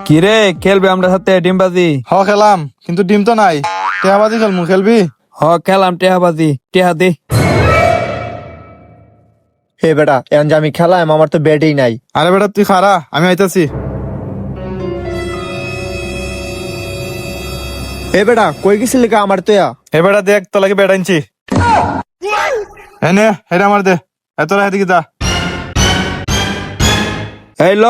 কিরে খেলবি আমরা সাথে ডিমবাজি? হ খেলাম, কিন্তু ডিম তো নাই। টেহাবাজি খেলমু, খেলবি? খেলাম টেহাবাজি, টেহা দে। হে বেটা, এখন যে আমি খেলাম আমার তো ব্যাটই নাই। আরে বেটা তুই খারা, আমি আইতাছি। হে বেটা, কই গেছিলি কা আমার তো হে বেটা দেখ তো লাগে বেটা আনছি। এনে হেটা আমার দে, এত রাহে দিকে যা। এই ল।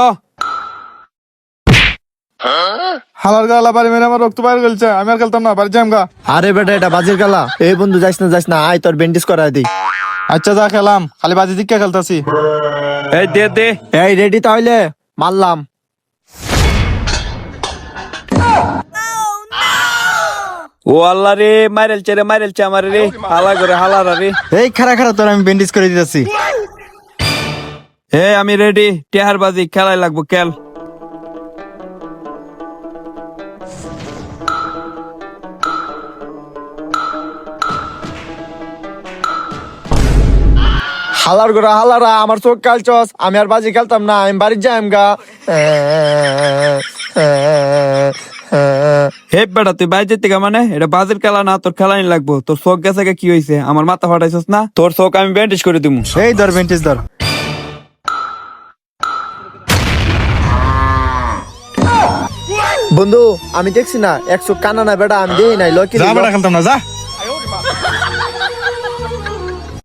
হালার গালা বাড়ি মেরে আমার রক্ত বাইরে গেলছে, আমি আর খেলতাম না, বাড়ি যাম গা। আরে বেটা, এটা বাজির খেলা। এই বন্ধু যাইস না, আয় তোর ব্যান্ডেজ করাই দিই। আচ্ছা যা খেলাম, খালি বাজি দিকে খেলতাছি। এই দে দে। এই রেডি তাহলে? মারলাম। ও আল্লাহ রে, মাইরেলছে আমার রে, হালা করে হালারা রে। এই খারা তোর আমি ব্যান্ডেজ করে দিতেছি। আমি রেডি, টেহার বাজি খেলাই লাগবো, খেল। হালারা আমার চোখ কালচস, আমি আর বাজি খেলতাম না, আমি বাড়ি যাইম গা। হে বেটা তুই বাইরে যেতে গা, মানে এটা বাজির খেলা না, তোর খেলাই লাগবো। তোর চোখ গেছে গা, কি হয়েছে? আমার মাথা ফাটাইছস না? তোর চোখ আমি ব্যান্ডেজ করে দিমু। এই ধর ব্যান্ডেজ ধর। বন্ধু আমি দেখছি না, এক চোখ কানা না বেটা, আমি দেখি নাই। লকি যা বেটা খেলতাম না, যা।